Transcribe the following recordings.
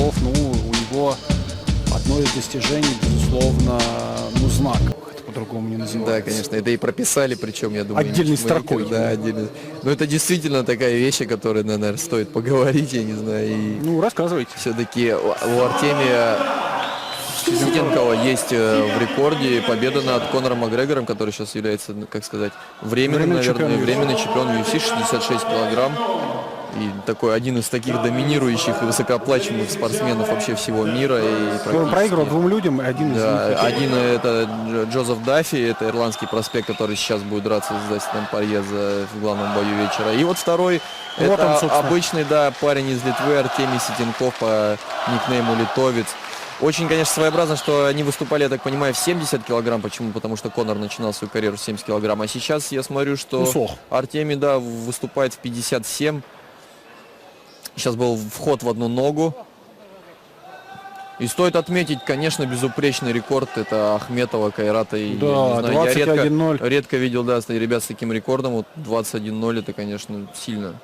Ситенков, ну, у него одно из достижений, безусловно, ну, знаковых. Это по-другому не называется. Да, конечно, это и прописали, причем, я думаю... Отдельной строкой. Да, отдельно. Но это действительно такая вещь, о которой, наверное, стоит поговорить, я не знаю. И Ну, рассказывайте. все-таки у Артемия Ситенкова есть в рекорде победа над Конором Макгрегором, который сейчас является, как сказать, временный чемпион UFC, 66 килограмм. И такой один из таких доминирующих и высокооплачиваемых спортсменов вообще всего мира. И Он проиграл двум людям, и один из них. Один это Джозеф Даффи, это ирландский проспект, который сейчас будет драться с Дастином Порье в главном бою вечера. И вот второй, вот это он, обычный, да, парень из Литвы, Артемий Ситенков по никнейму Литовец. Очень, конечно, своеобразно, что они выступали, я так понимаю, в 70 килограмм. Почему? Потому что Конор начинал свою карьеру в 70 килограмм. А сейчас я смотрю, что Артемий, да, выступает в 57. Сейчас был вход в одну ногу. И стоит отметить, конечно, безупречный рекорд. Это Ахметова, Кайрата. И, да, я редко видел, да, ребят с таким рекордом. Вот 21-0, это, конечно, сильно.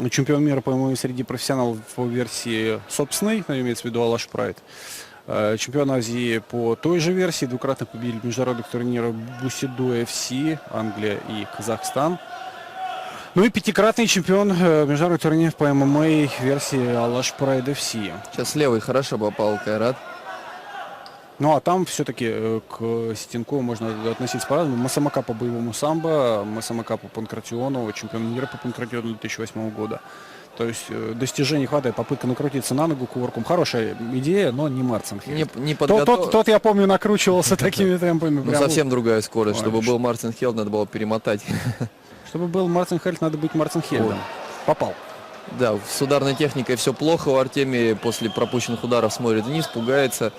Чемпион мира, по-моему, среди профессионалов по версии собственной, имеется в виду Алаш Прайд. Чемпион Азии по той же версии. Двукратно победили международных турниров Бусиду FC, Англия и Казахстан. Ну и пятикратный чемпион международных турниров по ММА версии Алаш Прайд FC. Сейчас левый хорошо попал Кайрат. Ну а там все-таки к Ситенкову можно относиться по-разному. Масамака по боевому самбо, Масамака по панкратиону, чемпион мира по панкратиону 2008 года. То есть достижений хватает, попытка накрутиться на ногу кувырком. Хорошая идея, но не Марцинхельд. Тот, я помню, накручивался такими темпами. Ну совсем другая скорость. Чтобы был Марцинхельд, надо было перемотать. Чтобы был Марцинхельд, надо быть Марцинхельдом. Попал. Да, с ударной техникой все плохо у Артемия. После пропущенных ударов смотрит вниз, пугается.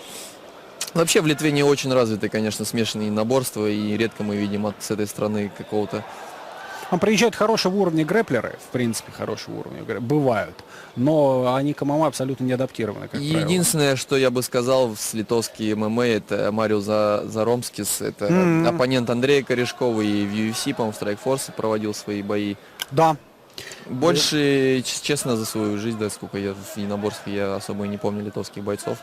Вообще в Литве не очень развиты, конечно, смешанные наборства. И редко мы видим с этой страны какого-то... Там приезжают хорошего уровня грэплеры, в принципе, хорошего уровня бывают. Но они к ММА абсолютно не адаптированы, как правило. Единственное, что я бы сказал с литовский ММА, это Марио Заромскис. Это оппонент Андрея Корешкова и в UFC, по-моему, в Strikeforce проводил свои бои. Да. Больше, честно, за свою жизнь, да, сколько я в единоборстве, я особо и не помню литовских бойцов.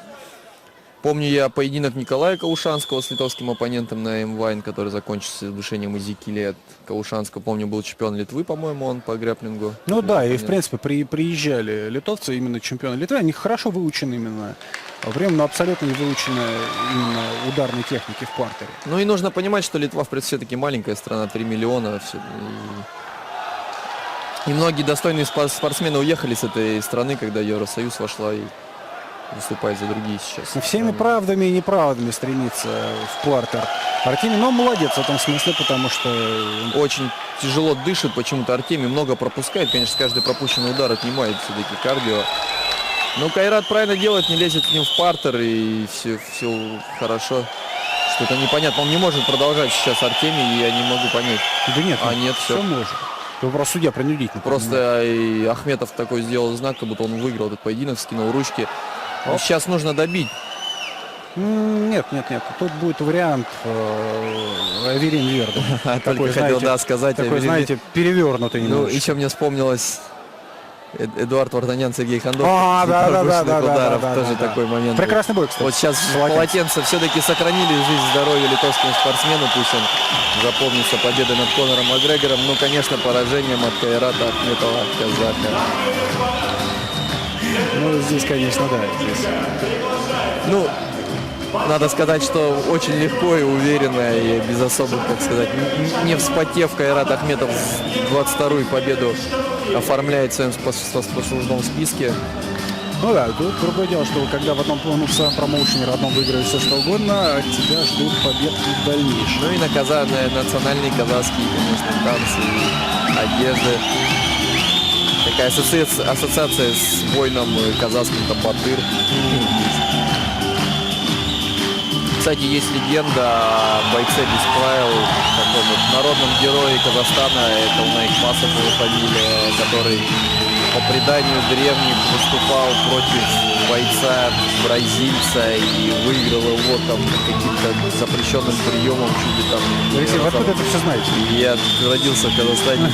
Помню я поединок Николая Каушанского с литовским оппонентом на М-Вайн, который закончился удушением Изикили от Каушанского. Помню, был чемпион Литвы, по-моему, он по грэпплингу. Ну да, и в принципе приезжали литовцы, именно чемпионы Литвы, они хорошо выучены именно. Временно абсолютно не выучены именно ударной техники в партере. Ну и нужно понимать, что Литва, в принципе, все-таки маленькая страна, 3 миллиона. И многие достойные спортсмены уехали с этой страны, когда Евросоюз вошла и выступает за другие сейчас. Всеми правдами и неправдами стремится в партер Артемий, но молодец в этом смысле, потому что... Очень тяжело дышит почему-то Артемий, много пропускает. Конечно, каждый пропущенный удар отнимает все-таки кардио. Но Кайрат правильно делает, не лезет к ним в партер, и все хорошо. Что-то непонятно. Он не может продолжать сейчас Артемий, и я не могу понять. Да нет, нет, все может. Просто судья принудительно. Просто и Ахметов такой сделал знак, как будто он выиграл этот поединок, скинул ручки. Сейчас нужно добить. Нет. Тут будет вариант Аверин Верда. Только хотел, да, сказать. Такой, знаете, перевернутый немножко. Ну, еще мне вспомнилось Эдуард Вартанян, Сергей Хандов. Да. Тоже такой момент. Прекрасный бой, кстати. Вот сейчас полотенце все-таки сохранили жизнь, здоровье литовскому спортсмену. Пусть он запомнится победой над Конором Макгрегором. Ну, конечно, поражением от Кайрата Ахметова, казаха. Ну, здесь, конечно, да. Ну, надо сказать, что очень легко и уверенно, и без особых, как сказать, не вспотев, Кайрат Ахметов 22-ю победу оформляет в своем послужном списке. Ну да, тут другое дело, что когда в одном в своем промоушене родном выиграешь все что угодно, от тебя ждут побед и в дальнейшем. Ну и национальные казахские, конечно, танцы, одежды. Такая ассоциация с воином казахским Батыр. Кстати, есть легенда о бойце без правил, таком вот народном герое Казахстана, это Унаик Масов, его фамилия, который по преданию древних выступал против бойца бразильца и выиграл его там каким-то запрещенным приемом чуть ли там. Алексей, вы откуда это все знаете? Я родился в Казахстане,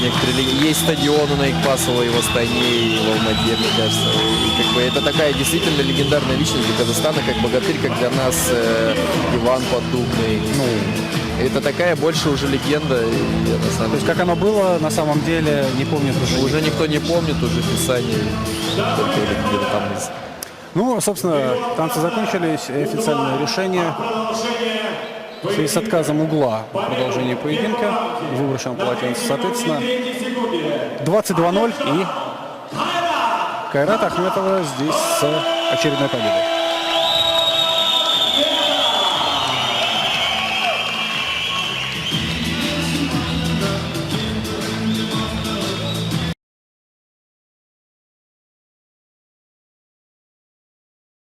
есть стадионы на Икпасово и в Астане, и в Алмате, мне кажется. И как бы это такая действительно легендарная личность для Казахстана, как богатырь, как для нас Иван Поддубный. Ну, это такая больше уже легенда. То есть как оно было, на самом деле, не помнит уже. Уже никто не помнит, уже писание только где-то там из... Ну, собственно, танцы закончились, и официальное решение в связи с отказом угла в продолжении поединка, выброшен полотенце, соответственно, 22-0, и Кайрат Ахметова здесь с очередной победой.